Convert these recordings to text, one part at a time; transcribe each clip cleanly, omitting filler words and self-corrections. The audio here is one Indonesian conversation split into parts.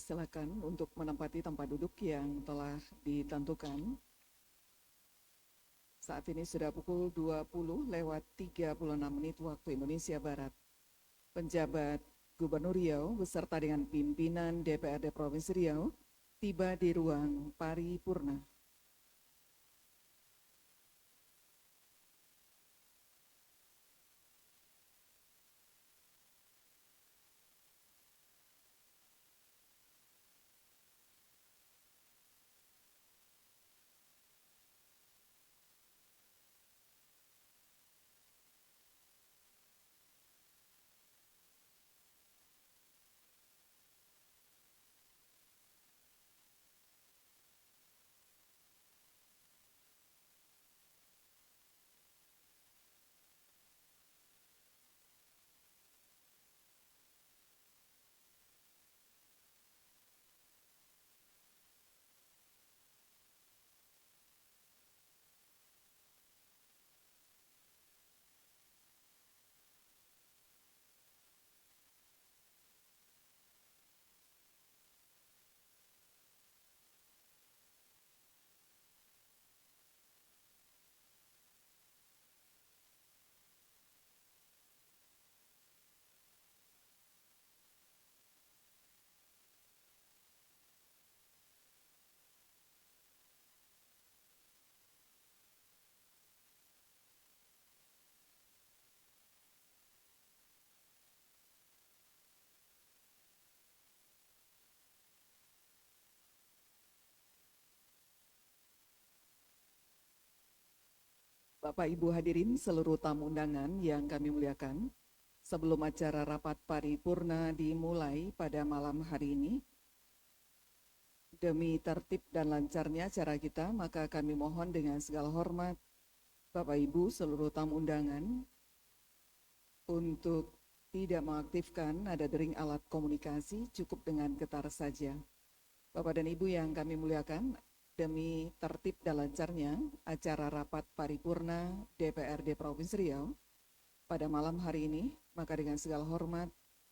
Silakan untuk menempati tempat duduk yang telah ditentukan. Saat ini sudah pukul 20:36 waktu Indonesia Barat. Penjabat Gubernur Riau beserta dengan pimpinan DPRD Provinsi Riau tiba di ruang paripurna. Bapak Ibu hadirin seluruh tamu undangan yang kami muliakan, sebelum acara rapat paripurna dimulai pada malam hari ini, demi tertib dan lancarnya acara kita, maka kami mohon dengan segala hormat Bapak Ibu seluruh tamu undangan untuk tidak mengaktifkan nada dering alat komunikasi, cukup dengan getar saja. Bapak dan Ibu yang kami muliakan, demi tertib dan lancarnya acara rapat paripurna DPRD Provinsi Riau pada malam hari ini, maka dengan segala hormat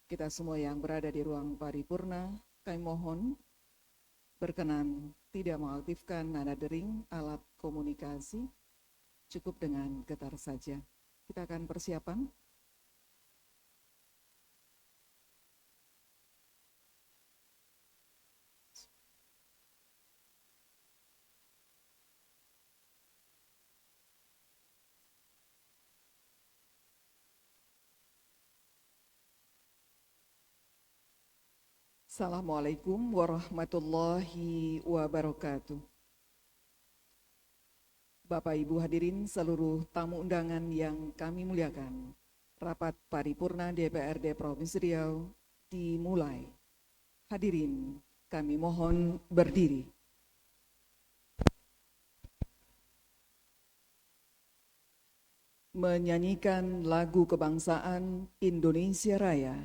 kita semua yang berada di ruang paripurna, kami mohon berkenan tidak mengaktifkan nada dering alat komunikasi, cukup dengan getar saja. Kita akan persiapan. Assalamualaikum warahmatullahi wabarakatuh. Bapak Ibu hadirin seluruh tamu undangan yang kami muliakan, rapat paripurna DPRD Provinsi Riau dimulai. Hadirin, kami mohon berdiri. Menyanyikan lagu kebangsaan Indonesia Raya.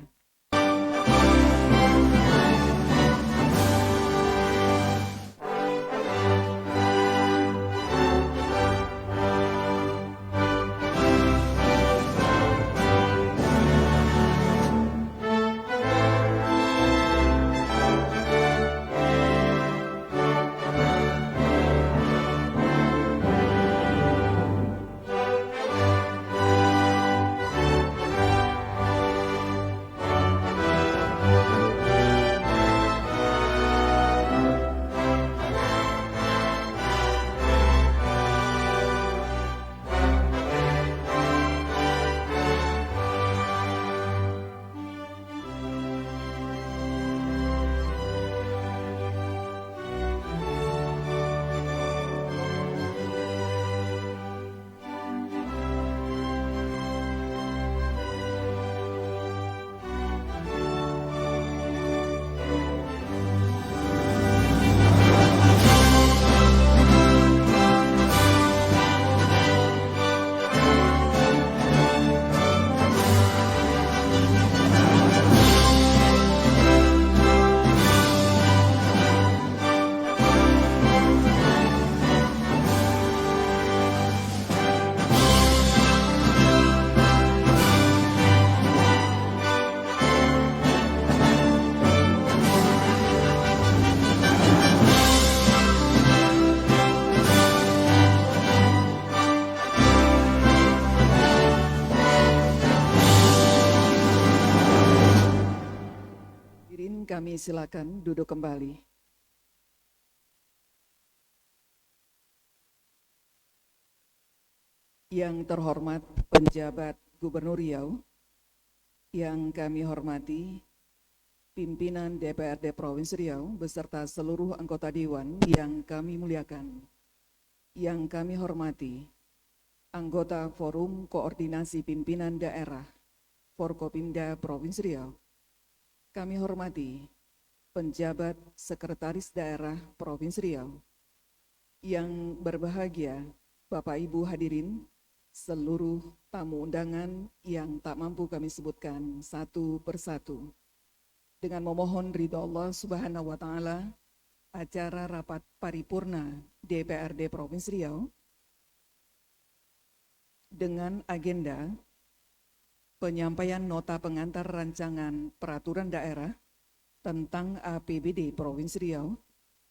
Kami silakan duduk kembali. Yang terhormat penjabat Gubernur Riau, yang kami hormati pimpinan DPRD Provinsi Riau beserta seluruh anggota Dewan yang kami muliakan, yang kami hormati anggota Forum Koordinasi Pimpinan Daerah Forkopimda Provinsi Riau, kami hormati penjabat Sekretaris Daerah Provinsi Riau, yang berbahagia Bapak Ibu hadirin, seluruh tamu undangan yang tak mampu kami sebutkan satu persatu. Dengan memohon ridho Allah Subhanahu wa Ta'ala, acara rapat paripurna DPRD Provinsi Riau dengan agenda penyampaian nota pengantar rancangan peraturan daerah tentang APBD Provinsi Riau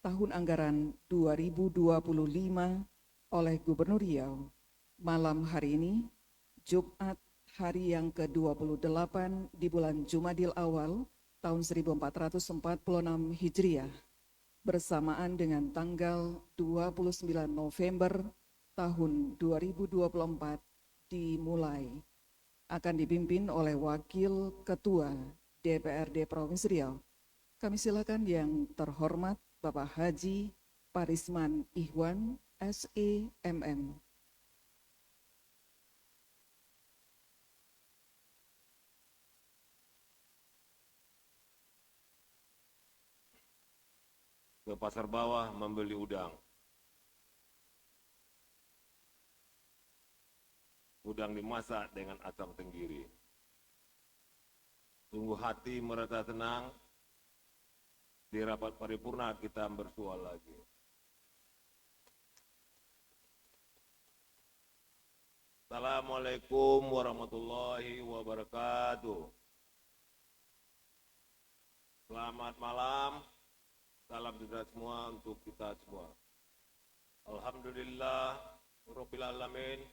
tahun anggaran 2025 oleh Gubernur Riau malam hari ini, Jumat hari yang ke-28 di bulan Jumadil Awal tahun 1446 Hijriah, bersamaan dengan tanggal 29 November tahun 2024 dimulai. Akan dipimpin oleh Wakil Ketua DPRD Provinsi Riau. Kami silakan yang terhormat Bapak Haji Parisman Ihwan, SEMM. Ke pasar bawah membeli udang. Udang dimasak dengan asam tenggiri. Sungguh hati merasa tenang, di rapat paripurna kita bersua lagi. Assalamualaikum warahmatullahi wabarakatuh. Selamat malam, salam sejahtera semua untuk kita semua. Alhamdulillah, Rabbil Alamin,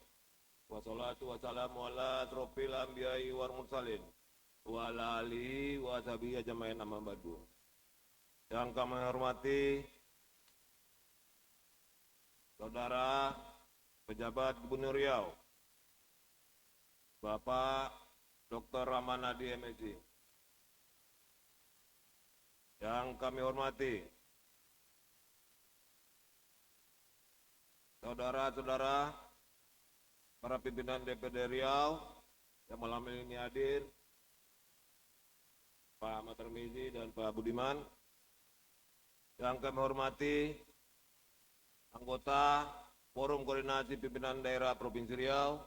wassalatu wassalamu ala asrofil anbiya'i wal mursalin, wa ala alihi wa sahbihi ajma'in amma ba'du. Yang kami hormati Saudara Pejabat Gubernur Riau, Bapak Dr. Ramanadi MSc. Yang kami hormati saudara-saudara para pimpinan DPD Riau yang malam ini hadir, Pak Ahmad Tarmizi dan Pak Budiman. Yang kami hormati anggota Forum Koordinasi Pimpinan Daerah Provinsi Riau,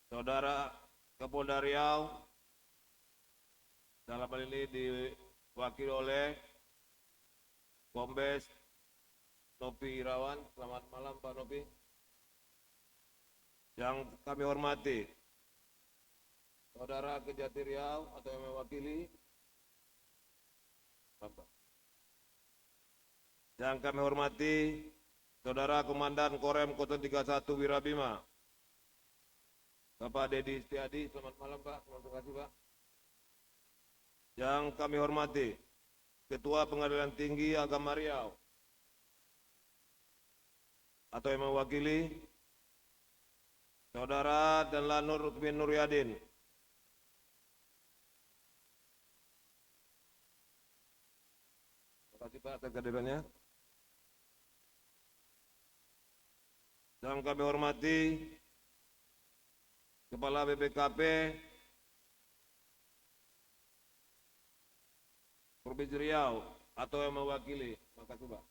Saudara Kapolda Riau, dalam hal ini diwakili oleh Kombes Nopi Irawan. Selamat malam Pak Nopi. Yang kami hormati Saudara Kejati Riau atau yang mewakili Bapak. Yang kami hormati Saudara Komandan Korem 031 Wirabima, Bapak Dedi Setiadi. Selamat malam Pak, terima kasih Pak. Yang kami hormati Ketua Pengadilan Tinggi Agama Riau atau yang mewakili Saudara Danlanur Utmin Nuryadin. Terima kasih Pak atas kehadirannya. Yang kami hormati Kepala BPKP Provinsi Riau atau yang mewakili. Terima kasih Pak.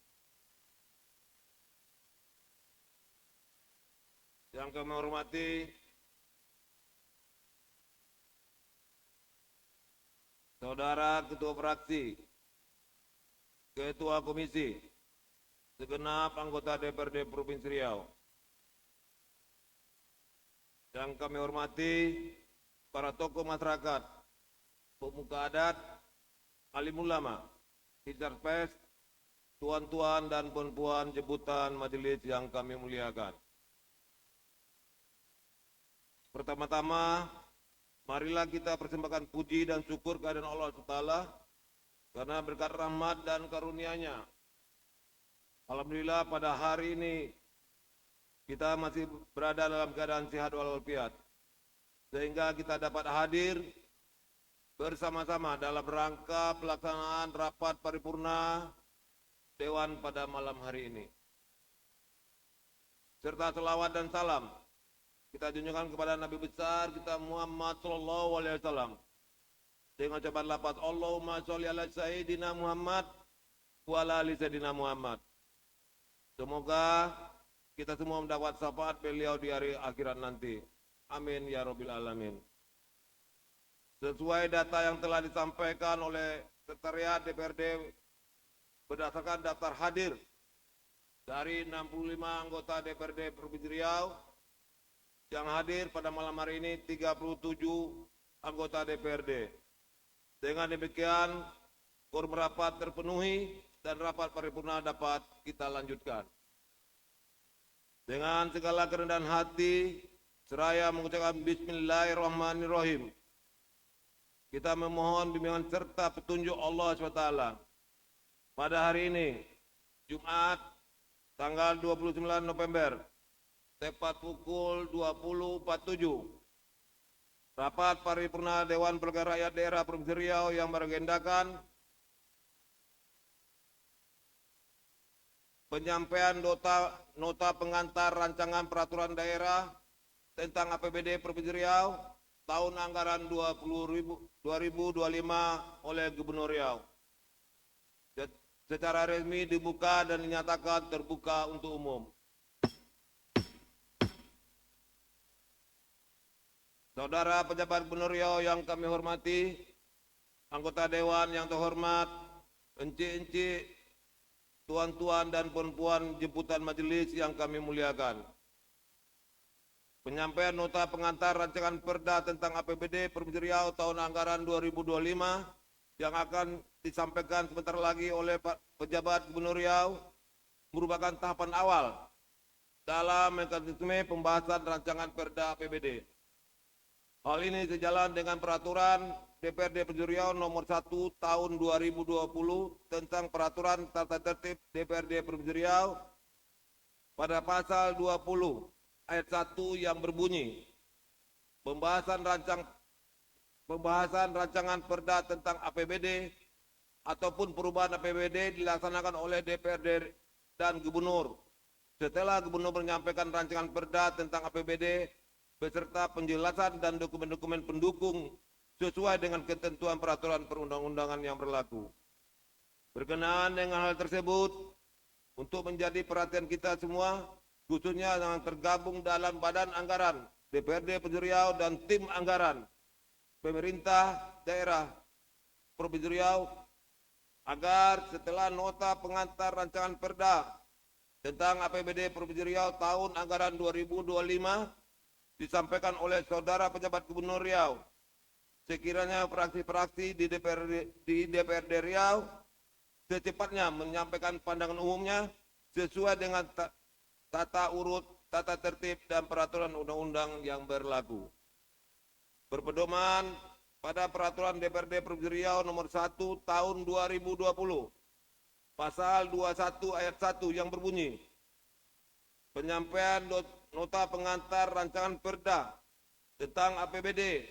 Yang kami hormati Saudara Ketua Fraksi, Ketua Komisi, segenap anggota DPRD Provinsi Riau. Yang kami hormati para tokoh masyarakat, pemuka adat, alim ulama, hizar pers, tuan-tuan dan puan-puan jemputan majelis yang kami muliakan. Pertama-tama, marilah kita persembahkan puji dan syukur kehadirat Allah SWT karena berkat rahmat dan karunia-Nya, alhamdulillah pada hari ini kita masih berada dalam keadaan sehat walafiat, sehingga kita dapat hadir bersama-sama dalam rangka pelaksanaan rapat paripurna Dewan pada malam hari ini. Serta selawat dan salam kita junjungkan kepada Nabi besar kita Muhammad sallallahu alaihi wasallam dengan ucapan lafaz Allahumma sholli ala sayyidina Muhammad wa ala ali sayyidina Muhammad. Semoga kita semua mendapat syafaat beliau di hari akhirat nanti. Amin ya rabbil alamin. Sesuai data yang telah disampaikan oleh Sekretariat DPRD berdasarkan daftar hadir dari 65 anggota DPRD Provinsi Riau, yang hadir pada malam hari ini 37 anggota DPRD. Dengan demikian, quorum rapat terpenuhi dan rapat paripurna dapat kita lanjutkan. Dengan segala kerendahan hati, seraya mengucapkan Bismillahirrahmanirrahim, kita memohon bimbingan serta petunjuk Allah SWT pada hari ini, Jumat, tanggal 29 November, tepat pukul 20.47. Rapat paripurna Dewan Perwakilan Rakyat Daerah Provinsi Riau yang beragendakan penyampaian nota pengantar rancangan peraturan daerah tentang APBD Provinsi Riau tahun anggaran 2025 oleh Gubernur Riau. Secara resmi dibuka dan dinyatakan terbuka untuk umum. Saudara pejabat Gubernur Riau yang kami hormati, anggota Dewan yang terhormat, encik-encik, tuan-tuan dan puan-puan jemputan majelis yang kami muliakan. Penyampaian nota pengantar rancangan perda tentang APBD Provinsi Riau tahun anggaran 2025 yang akan disampaikan sebentar lagi oleh pejabat Gubernur Riau merupakan tahapan awal dalam mekanisme pembahasan rancangan perda APBD. Hal ini sejalan dengan peraturan DPRD Provinsi Riau nomor 1 tahun 2020 tentang peraturan tata tertib DPRD Provinsi Riau pada pasal 20 ayat 1 yang berbunyi pembahasan rancangan perda tentang APBD ataupun perubahan APBD dilaksanakan oleh DPRD dan Gubernur setelah Gubernur menyampaikan rancangan perda tentang APBD beserta penjelasan dan dokumen-dokumen pendukung sesuai dengan ketentuan peraturan perundang-undangan yang berlaku. Berkenaan dengan hal tersebut, untuk menjadi perhatian kita semua, khususnya yang tergabung dalam Badan Anggaran DPRD Provinsi Riau dan tim anggaran pemerintah daerah Provinsi Riau, agar setelah nota pengantar rancangan perda tentang APBD Provinsi Riau tahun anggaran 2025 disampaikan oleh saudara pejabat Gubernur Riau, sekiranya fraksi-fraksi di DPRD Riau secepatnya menyampaikan pandangan umumnya sesuai dengan tata urut, tata tertib, dan peraturan undang-undang yang berlaku. Berpedoman pada peraturan DPRD Provinsi Riau nomor 1 tahun 2020, pasal 21 ayat 1 yang berbunyi, penyampaian nota pengantar rancangan perda tentang APBD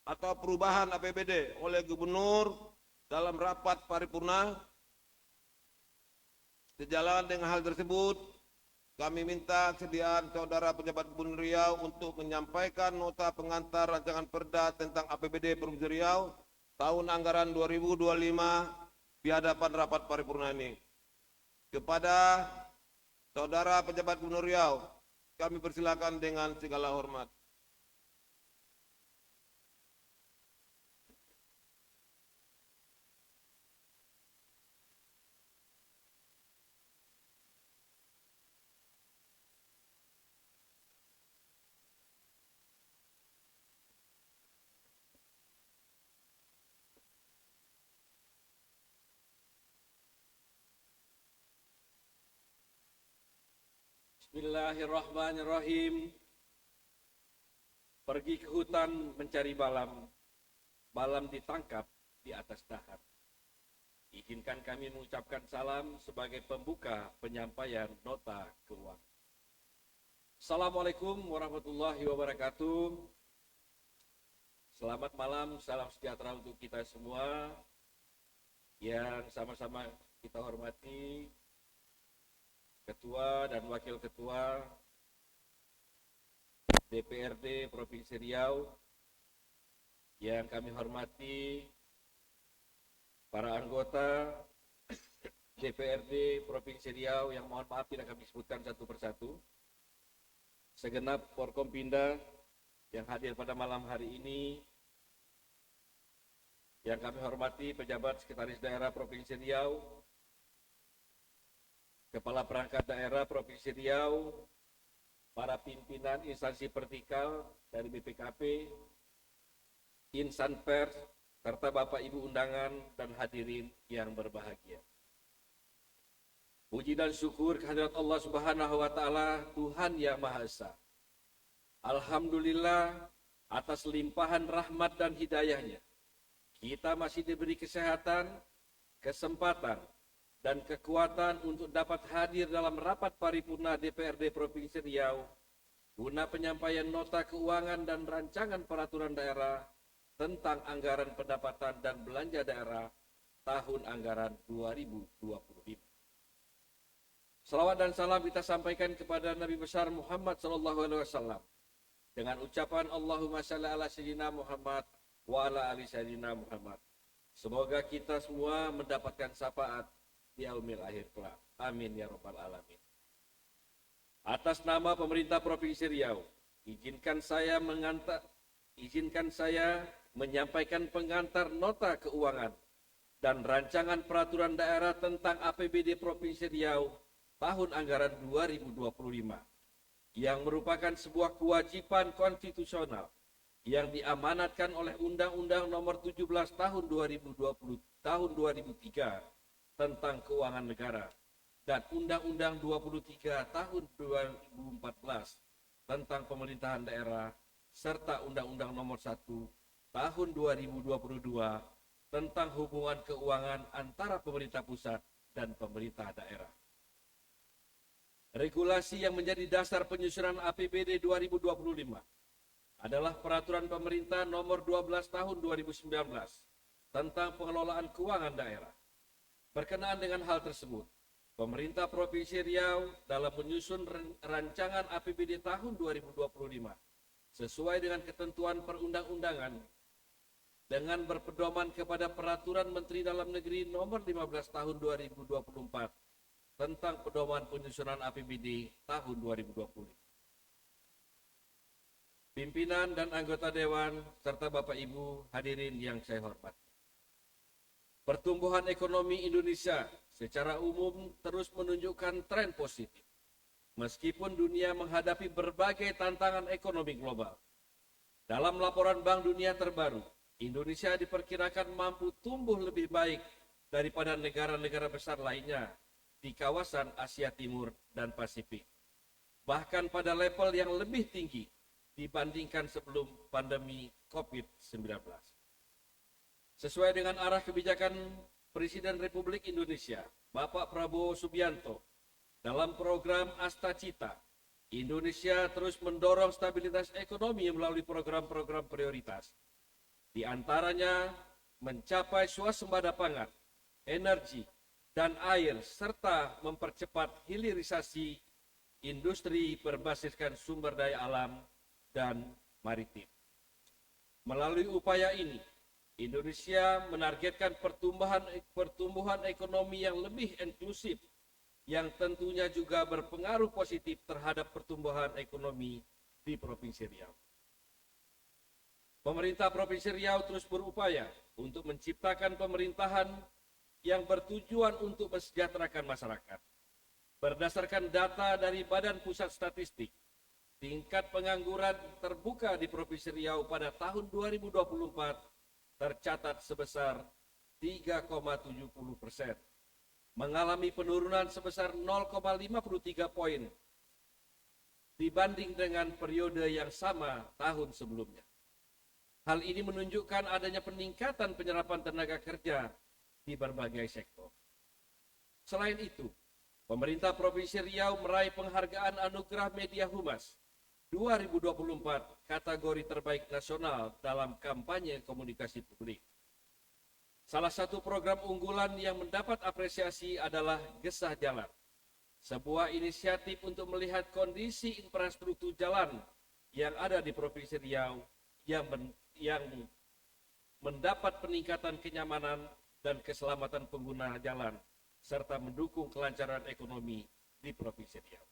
atau perubahan APBD oleh Gubernur dalam rapat paripurna. Sejalan dengan hal tersebut, kami minta kesediaan saudara pejabat Gubernur Riau untuk menyampaikan nota pengantar rancangan perda tentang APBD Provinsi Riau tahun anggaran 2025 di hadapan rapat paripurna ini. Kepada saudara pejabat Gubernur Riau, kami persilakan dengan segala hormat. Bismillahirrahmanirrahim. Pergi ke hutan mencari balam, balam ditangkap di atas dahan. izinkan kami mengucapkan salam sebagai pembuka penyampaian nota keuangan. Assalamualaikum warahmatullahi wabarakatuh. Selamat malam, salam sejahtera untuk kita semua yang sama-sama kita hormati Ketua dan Wakil Ketua DPRD Provinsi Riau, yang kami hormati para anggota DPRD Provinsi Riau yang mohon maaf tidak kami sebutkan satu persatu, segenap Forkompinda yang hadir pada malam hari ini, yang kami hormati pejabat Sekretaris Daerah Provinsi Riau, Kepala Perangkat Daerah Provinsi Riau, para pimpinan instansi vertikal dari BPKP, insan pers, serta Bapak Ibu undangan dan hadirin yang berbahagia. Puji dan syukur kehadirat Allah Subhanahu wa Ta'ala, Tuhan yang Maha Esa. Alhamdulillah atas limpahan rahmat dan hidayahnya, kita masih diberi kesehatan, kesempatan, dan kekuatan untuk dapat hadir dalam rapat paripurna DPRD Provinsi Riau guna penyampaian nota keuangan dan rancangan peraturan daerah tentang anggaran pendapatan dan belanja daerah tahun anggaran 2025. Salawat dan salam kita sampaikan kepada Nabi besar Muhammad SAW dengan ucapan Allahumma shalli ala sayyidina Muhammad wa ala ali sayyidina Muhammad. Semoga kita semua mendapatkan syafaat di yaumil akhir kelak. Amin ya rabbal alamin. Atas nama pemerintah Provinsi Riau, izinkan saya menyampaikan pengantar nota keuangan dan rancangan peraturan daerah tentang APBD Provinsi Riau tahun anggaran 2025 yang merupakan sebuah kewajiban konstitusional yang diamanatkan oleh Undang-Undang Nomor 17 Tahun 2020 Tahun 2003 tentang Keuangan Negara dan Undang-Undang 23 Tahun 2014 tentang Pemerintahan Daerah serta Undang-Undang Nomor 1 Tahun 2022 tentang hubungan keuangan antara pemerintah pusat dan pemerintah daerah. Regulasi yang menjadi dasar penyusunan APBD 2025 adalah Peraturan Pemerintah Nomor 12 Tahun 2019 tentang pengelolaan keuangan daerah. Berkenaan dengan hal tersebut, pemerintah Provinsi Riau dalam menyusun rancangan APBD tahun 2025 sesuai dengan ketentuan perundang-undangan dengan berpedoman kepada Peraturan Menteri Dalam Negeri Nomor 15 Tahun 2024 tentang pedoman penyusunan APBD tahun 2020. Pimpinan dan anggota Dewan serta Bapak Ibu hadirin yang saya hormati. Pertumbuhan ekonomi Indonesia secara umum terus menunjukkan tren positif. Meskipun dunia menghadapi berbagai tantangan ekonomi global. Dalam laporan Bank Dunia terbaru, Indonesia diperkirakan mampu tumbuh lebih baik daripada negara-negara besar lainnya di kawasan Asia Timur dan Pasifik. Bahkan pada level yang lebih tinggi dibandingkan sebelum pandemi COVID-19. Sesuai dengan arah kebijakan Presiden Republik Indonesia, Bapak Prabowo Subianto, dalam program Asta Cita, Indonesia terus mendorong stabilitas ekonomi melalui program-program prioritas. Di antaranya mencapai swasembada pangan, energi, dan air, serta mempercepat hilirisasi industri berbasiskan sumber daya alam dan maritim. Melalui upaya ini, Indonesia menargetkan pertumbuhan ekonomi yang lebih inklusif, yang tentunya juga berpengaruh positif terhadap pertumbuhan ekonomi di Provinsi Riau. Pemerintah Provinsi Riau terus berupaya untuk menciptakan pemerintahan yang bertujuan untuk mensejahterakan masyarakat. Berdasarkan data dari Badan Pusat Statistik, tingkat pengangguran terbuka di Provinsi Riau pada tahun 2024 tercatat sebesar 3,70%, mengalami penurunan sebesar 0,53 poin dibanding dengan periode yang sama tahun sebelumnya. Hal ini menunjukkan adanya peningkatan penyerapan tenaga kerja di berbagai sektor. Selain itu, pemerintah Provinsi Riau meraih penghargaan Anugerah Media Humas 2024 kategori terbaik nasional dalam kampanye komunikasi publik. Salah satu program unggulan yang mendapat apresiasi adalah Gesah Jalan, sebuah inisiatif untuk melihat kondisi infrastruktur jalan yang ada di Provinsi Riau yang mendapat peningkatan kenyamanan dan keselamatan pengguna jalan serta mendukung kelancaran ekonomi di Provinsi Riau.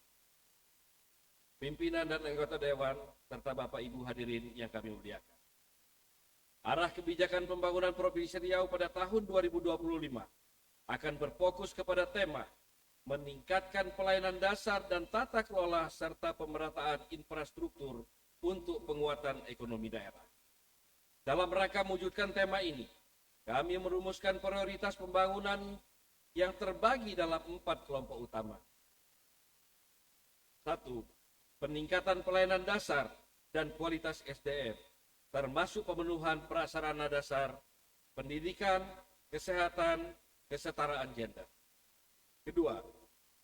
Pimpinan dan anggota Dewan serta Bapak Ibu hadirin yang kami muliakan. Arah kebijakan pembangunan Provinsi Riau pada tahun 2025 akan berfokus kepada tema meningkatkan pelayanan dasar dan tata kelola serta pemerataan infrastruktur untuk penguatan ekonomi daerah. Dalam rangka mewujudkan tema ini, kami merumuskan prioritas pembangunan yang terbagi dalam 4 kelompok utama. 1. Peningkatan pelayanan dasar dan kualitas SDM, termasuk pemenuhan prasarana dasar, pendidikan, kesehatan, kesetaraan gender. Kedua,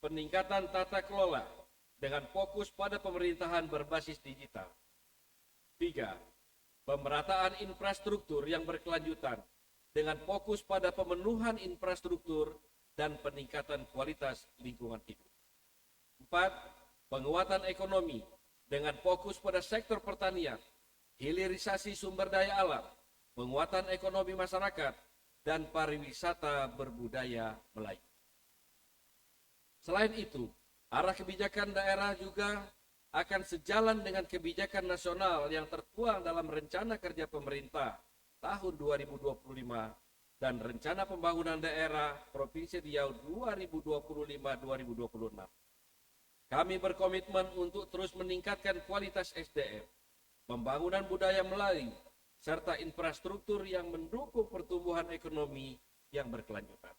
peningkatan tata kelola dengan fokus pada pemerintahan berbasis digital. 3. Pemerataan infrastruktur yang berkelanjutan dengan fokus pada pemenuhan infrastruktur dan peningkatan kualitas lingkungan hidup. 4. Penguatan ekonomi dengan fokus pada sektor pertanian, hilirisasi sumber daya alam, penguatan ekonomi masyarakat, dan pariwisata berbudaya Melayu. Selain itu, arah kebijakan daerah juga akan sejalan dengan kebijakan nasional yang tertuang dalam Rencana Kerja Pemerintah tahun 2025 dan Rencana Pembangunan Daerah Provinsi Riau 2025-2026. Kami berkomitmen untuk terus meningkatkan kualitas SDM, pembangunan budaya Melayu, serta infrastruktur yang mendukung pertumbuhan ekonomi yang berkelanjutan.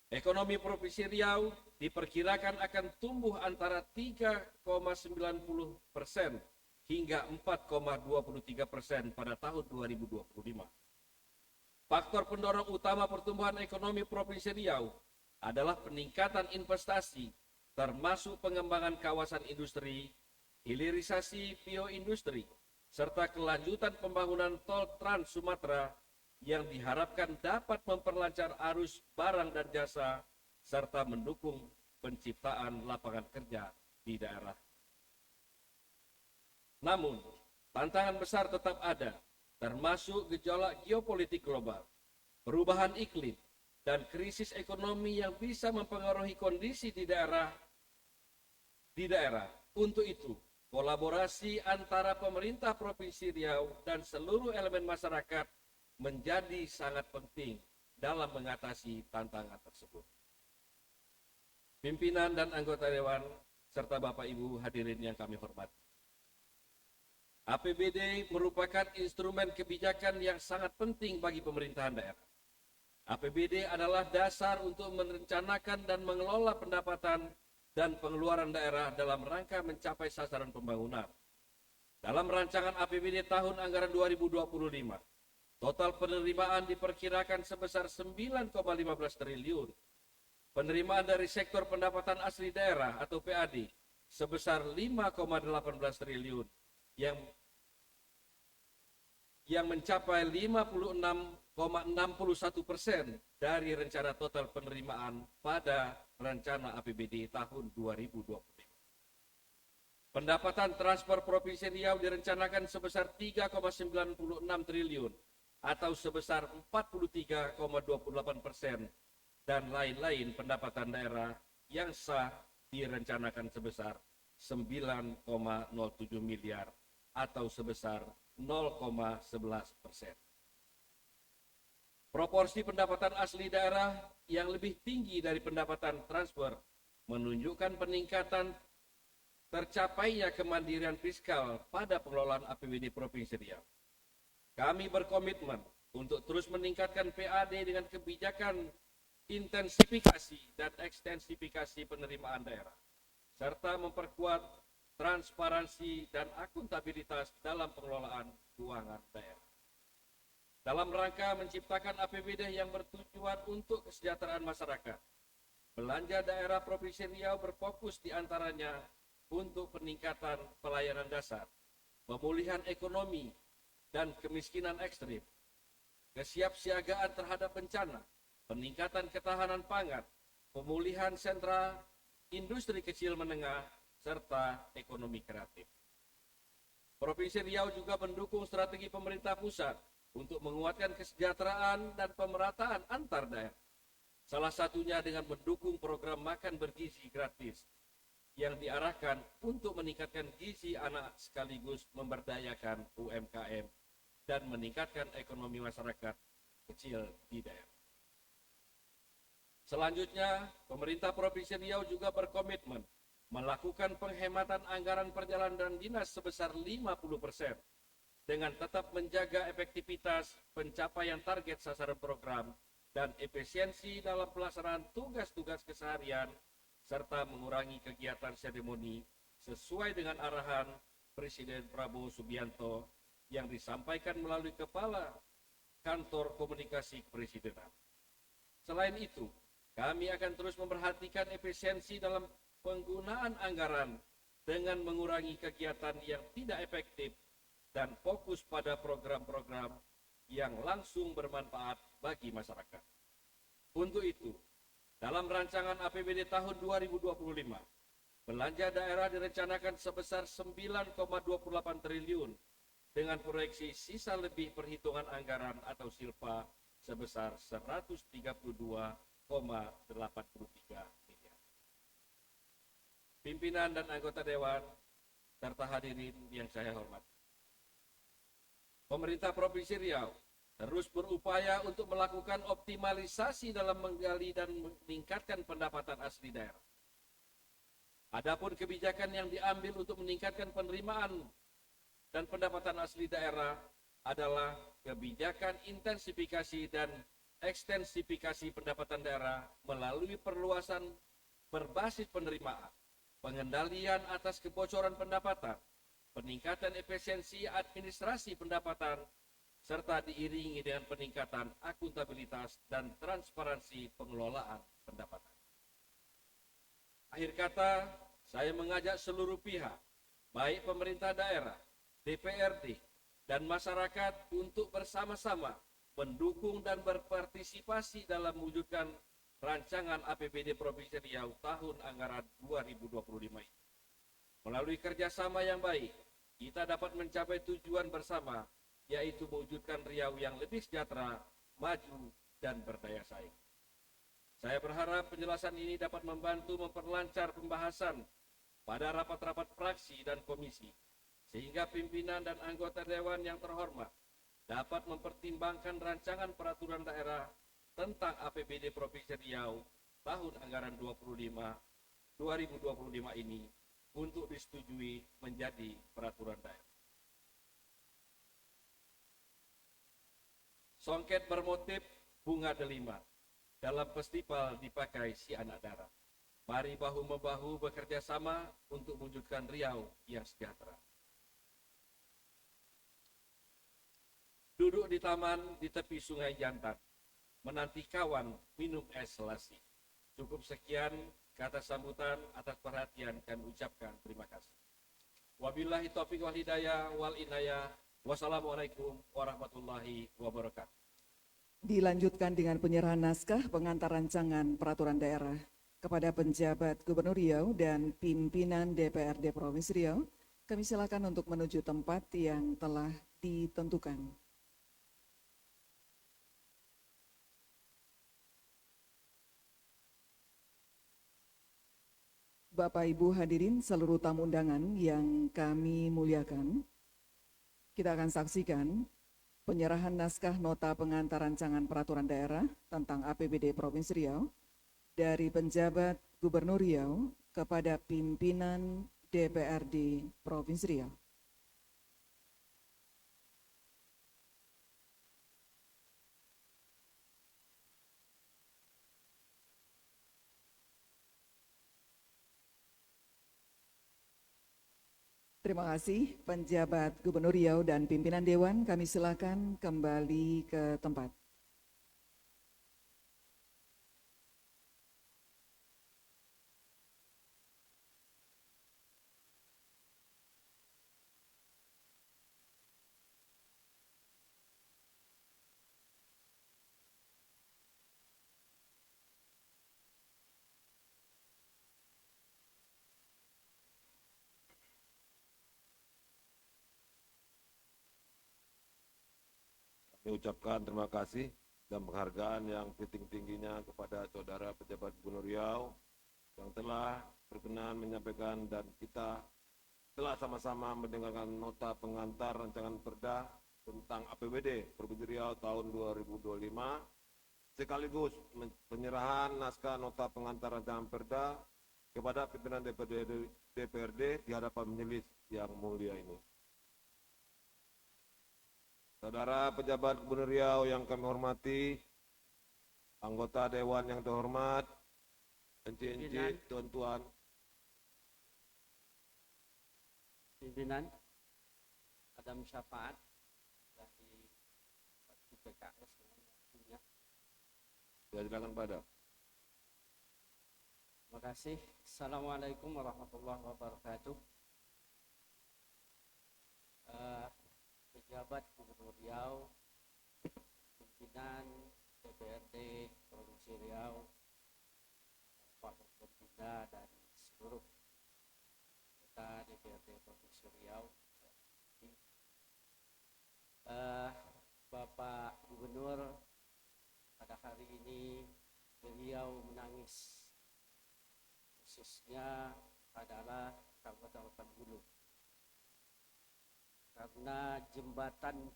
Ekonomi Provinsi Riau diperkirakan akan tumbuh antara 3,90% hingga 4,23% pada tahun 2025. Faktor pendorong utama pertumbuhan ekonomi Provinsi Riau adalah peningkatan investasi, termasuk pengembangan kawasan industri, hilirisasi bioindustri, serta kelanjutan pembangunan tol Trans Sumatera yang diharapkan dapat memperlancar arus barang dan jasa serta mendukung penciptaan lapangan kerja di daerah. Namun, tantangan besar tetap ada, termasuk gejolak geopolitik global, perubahan iklim, dan krisis ekonomi yang bisa mempengaruhi kondisi di daerah. Untuk itu, kolaborasi antara pemerintah Provinsi Riau dan seluruh elemen masyarakat menjadi sangat penting dalam mengatasi tantangan tersebut. Pimpinan dan anggota Dewan, serta Bapak Ibu hadirin yang kami hormati. APBD merupakan instrumen kebijakan yang sangat penting bagi pemerintahan daerah. APBD adalah dasar untuk merencanakan dan mengelola pendapatan dan pengeluaran daerah dalam rangka mencapai sasaran pembangunan. Dalam rancangan APBD tahun anggaran 2025, total penerimaan diperkirakan sebesar 9,15 triliun. Penerimaan dari sektor pendapatan asli daerah atau PAD sebesar 5,18 triliun yang mencapai 56,61% dari rencana total penerimaan pada rencana APBD tahun 2025. Pendapatan transfer Provinsi Riau direncanakan sebesar 3,96 triliun atau sebesar 43,28%, dan lain-lain pendapatan daerah yang sah direncanakan sebesar 9,07 miliar atau sebesar 0,11%. Proporsi pendapatan asli daerah yang lebih tinggi dari pendapatan transfer menunjukkan peningkatan tercapainya kemandirian fiskal pada pengelolaan APBD Provinsi Riau. Kami berkomitmen untuk terus meningkatkan PAD dengan kebijakan intensifikasi dan ekstensifikasi penerimaan daerah, serta memperkuat transparansi dan akuntabilitas dalam pengelolaan keuangan daerah. dalam rangka menciptakan APBD yang bertujuan untuk kesejahteraan masyarakat. Belanja daerah Provinsi Riau berfokus di antaranya untuk peningkatan pelayanan dasar, pemulihan ekonomi dan kemiskinan ekstrim, kesiapsiagaan terhadap bencana, peningkatan ketahanan pangan, pemulihan sentra industri kecil menengah, serta ekonomi kreatif. Provinsi Riau juga mendukung strategi pemerintah pusat untuk menguatkan kesejahteraan dan pemerataan antar daerah. Salah satunya dengan mendukung program makan bergizi gratis yang diarahkan untuk meningkatkan gizi anak sekaligus memberdayakan UMKM dan meningkatkan ekonomi masyarakat kecil di daerah. Selanjutnya, pemerintah Provinsi Riau juga berkomitmen melakukan penghematan anggaran perjalanan dinas sebesar 50% dengan tetap menjaga efektivitas pencapaian target sasaran program dan efisiensi dalam pelaksanaan tugas-tugas keseharian serta mengurangi kegiatan seremoni sesuai dengan arahan Presiden Prabowo Subianto yang disampaikan melalui Kepala Kantor Komunikasi Kepresidenan. Selain itu, kami akan terus memperhatikan efisiensi dalam penggunaan anggaran dengan mengurangi kegiatan yang tidak efektif dan fokus pada program-program yang langsung bermanfaat bagi masyarakat. Untuk itu, dalam rancangan APBD tahun 2025, belanja daerah direncanakan sebesar 9,28 triliun dengan proyeksi sisa lebih perhitungan anggaran atau silpa sebesar 132,83 miliar. Pimpinan dan anggota Dewan, serta hadirin yang saya hormati. Pemerintah Provinsi Riau terus berupaya untuk melakukan optimalisasi dalam menggali dan meningkatkan pendapatan asli daerah. Adapun kebijakan yang diambil untuk meningkatkan penerimaan dan pendapatan asli daerah adalah kebijakan intensifikasi dan ekstensifikasi pendapatan daerah melalui perluasan berbasis penerimaan, pengendalian atas kebocoran pendapatan, peningkatan efisiensi administrasi pendapatan, serta diiringi dengan peningkatan akuntabilitas dan transparansi pengelolaan pendapatan. Akhir kata, saya mengajak seluruh pihak, baik pemerintah daerah, DPRD, dan masyarakat untuk bersama-sama mendukung dan berpartisipasi dalam mewujudkan rancangan APBD Provinsi Riau tahun anggaran 2025 ini. Melalui kerjasama yang baik, kita dapat mencapai tujuan bersama, yaitu mewujudkan Riau yang lebih sejahtera, maju, dan berdaya saing. Saya berharap penjelasan ini dapat membantu memperlancar pembahasan pada rapat-rapat fraksi dan komisi, sehingga pimpinan dan anggota Dewan yang terhormat dapat mempertimbangkan rancangan peraturan daerah tentang APBD Provinsi Riau tahun anggaran 2025 ini untuk disetujui menjadi peraturan daerah. Songket bermotif bunga delima dalam festival dipakai si anak darah. Mari bahu-membahu bekerja sama untuk mewujudkan Riau yang sejahtera. Duduk di taman di tepi Sungai Jantan, menanti kawan minum es selasi. Cukup sekian kata sambutan atas perhatian dan ucapkan terima kasih. Wabillahi taufiq wal hidayah wal inayah. Wassalamualaikum warahmatullahi wabarakatuh. Dilanjutkan dengan penyerahan naskah pengantar rancangan peraturan daerah kepada penjabat Gubernur Riau dan pimpinan DPRD Provinsi Riau. Kami silakan untuk menuju tempat yang telah ditentukan. Bapak Ibu hadirin seluruh tamu undangan yang kami muliakan, kita akan saksikan penyerahan naskah nota pengantar rancangan peraturan daerah tentang APBD Provinsi Riau dari penjabat Gubernur Riau kepada pimpinan DPRD Provinsi Riau. Terima kasih penjabat Gubernur Riau dan pimpinan Dewan. Kami silakan kembali ke tempat. Kami ucapkan terima kasih dan penghargaan yang setinggi-tingginya kepada saudara pejabat Gubernur Riau yang telah berkenan menyampaikan dan kita telah sama-sama mendengarkan nota pengantar rancangan perda tentang APBD Provinsi Riau tahun 2025 sekaligus penyerahan naskah nota pengantar rancangan perda kepada pimpinan DPRD di hadapan majelis yang mulia ini. Saudara pejabat Gubernur Riau yang kami hormati, anggota Dewan yang terhormat, encik-encik, tuan-tuan, pimpinan Adam Syafaat dari Parti PKS punya. ya silakan pada. Terima kasih. Assalamualaikum warahmatullahi wabarakatuh. Pejabat Gubernur Riau, pimpinan DPRD Provinsi Riau, Pak Forkopimda dan seluruh anggota DPRD Provinsi Riau. Bapak Gubernur, pada hari ini beliau menangis, khususnya adalah Kabupaten Hulu, karena jembatan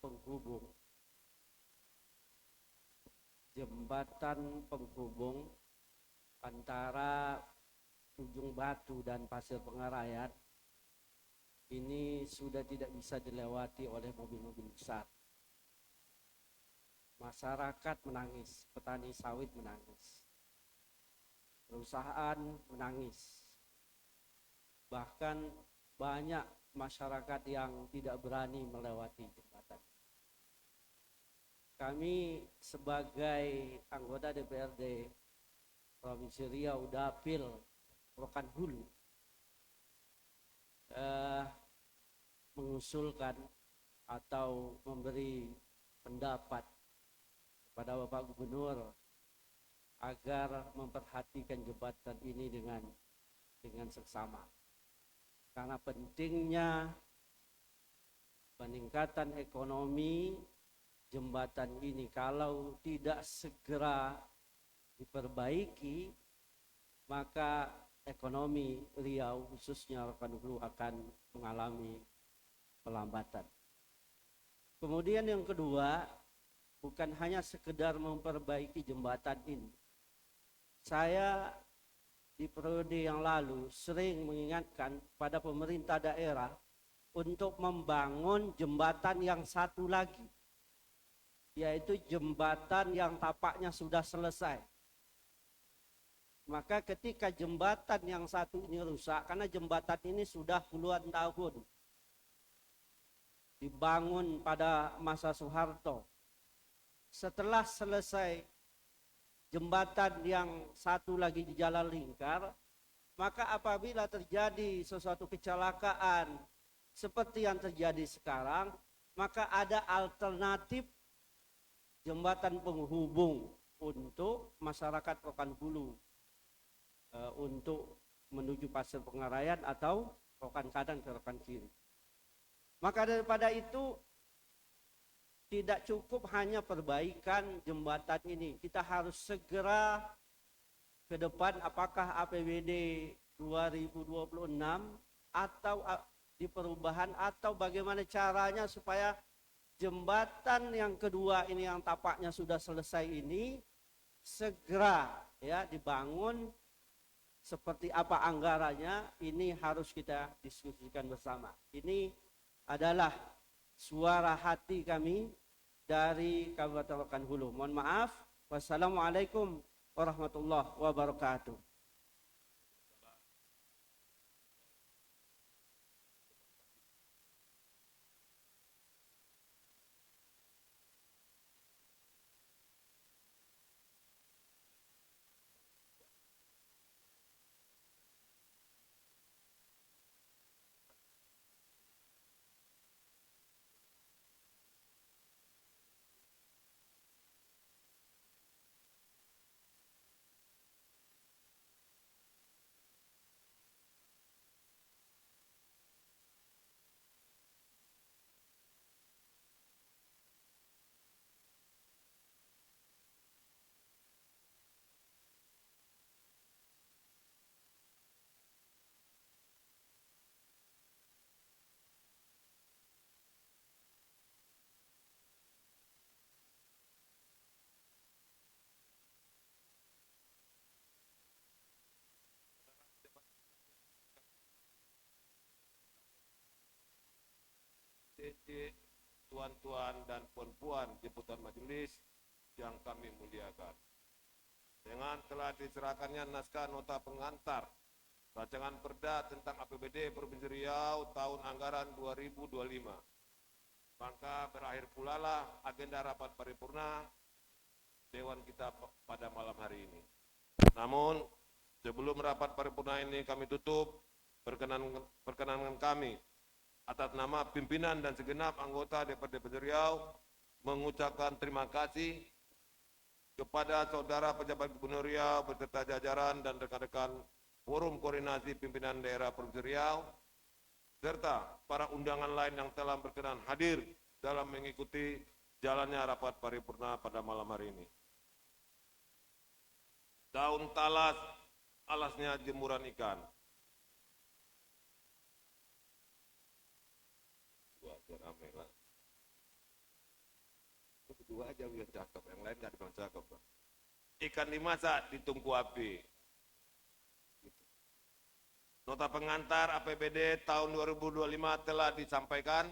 penghubung antara Ujung Batu dan Pasir Pengarayan ini sudah tidak bisa dilewati oleh mobil-mobil besar. Masyarakat menangis, petani sawit menangis, perusahaan menangis, bahkan banyak masyarakat yang tidak berani melewati jembatan. Kami sebagai anggota DPRD Provinsi Riau Dapil Rokan Hulu mengusulkan atau memberi pendapat kepada Bapak Gubernur agar memperhatikan jembatan ini dengan seksama. Karena pentingnya peningkatan ekonomi jembatan ini kalau tidak segera diperbaiki, maka ekonomi Riau khususnya Rokan Hulu akan mengalami pelambatan. Kemudian yang kedua, bukan hanya sekedar memperbaiki jembatan ini. Saya di periode yang lalu sering mengingatkan pada pemerintah daerah untuk membangun jembatan yang satu lagi, yaitu jembatan yang tapaknya sudah selesai. Maka ketika jembatan yang satu ini rusak, karena jembatan ini sudah puluhan tahun dibangun pada masa Soeharto, setelah selesai jembatan yang satu lagi di Jalan Lingkar, maka apabila terjadi sesuatu kecelakaan seperti yang terjadi sekarang, maka ada alternatif jembatan penghubung untuk masyarakat Rokan Hulu untuk menuju Pasir Pengarayan atau Rokan Kanan ke Rokan Kiri. Maka daripada itu tidak cukup hanya perbaikan jembatan ini. Kita harus segera ke depan apakah APBD 2026 atau di perubahan atau bagaimana caranya supaya jembatan yang kedua ini yang tapaknya sudah selesai ini segera ya dibangun. Seperti apa anggarannya ini harus kita diskusikan bersama. Ini adalah suara hati kami dari Kabupaten Rokan Hulu. Mohon maaf. Wassalamualaikum warahmatullahi wabarakatuh. adik-adik, tuan-tuan dan puan-puan jemputan majelis yang kami muliakan. Dengan telah diserahkannya naskah nota pengantar rancangan perda tentang APBD Provinsi Riau tahun anggaran 2025, maka berakhir pula lah agenda rapat paripurna Dewan kita pada malam hari ini. Namun, sebelum rapat paripurna ini kami tutup, perkenankan kami atas nama pimpinan dan segenap anggota DPRD Provinsi Riau mengucapkan terima kasih kepada saudara pejabat Gubernur Riau beserta jajaran dan rekan-rekan Forum Koordinasi Pimpinan Daerah Provinsi Riau serta para undangan lain yang telah berkenan hadir dalam mengikuti jalannya rapat paripurna pada malam hari ini. Daun talas, alasnya jemuran ikan. Dua aja rame lah. Dua aja biar cakep, yang lain nggak dibilang cakep. Ikan dimasak di tungku api. Nota pengantar APBD tahun 2025 telah disampaikan.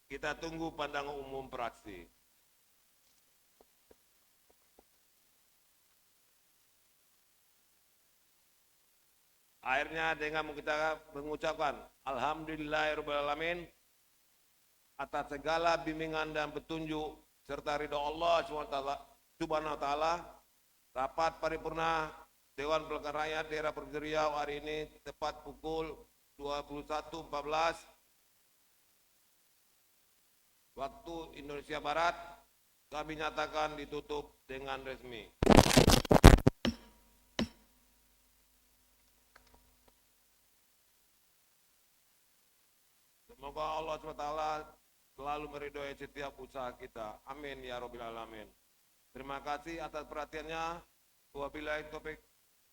Kita tunggu pandangan umum fraksi. Akhirnya dengan kita mengucapkan Alhamdulillahirrahmanirrahim atas segala bimbingan dan petunjuk serta ridho Allah Subhanahu wa Ta'ala, rapat paripurna Dewan Perwakilan Rakyat Daerah Provinsi Riau hari ini tepat pukul 21.14 waktu Indonesia Barat kami nyatakan ditutup dengan resmi. Semoga Allah SWT selalu meridhoi setiap usaha kita. Amin ya Rabbil Alamin. Terima kasih atas perhatiannya. Wabillahi taufiq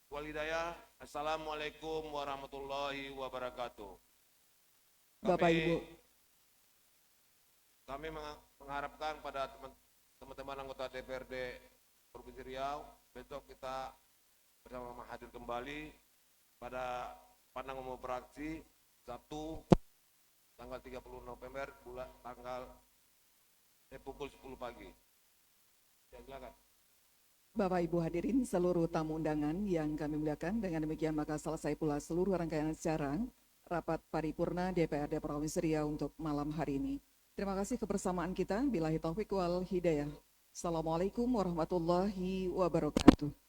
wal hidayah. Assalamualaikum warahmatullahi wabarakatuh. Bapak Ibu. Kami mengharapkan pada teman-teman anggota DPRD Provinsi Riau, besok kita bersama hadir kembali pada pandangan umum fraksi Sabtu tanggal 30 November pukul 10 pagi. Ya, silakan. Bapak Ibu hadirin seluruh tamu undangan yang kami muliakan, dengan demikian maka selesai pula seluruh rangkaian acara rapat paripurna DPRD Provinsi Riau untuk malam hari ini. Terima kasih kebersamaan kita. Billahi taufiq wal hidayah. Assalamualaikum warahmatullahi wabarakatuh.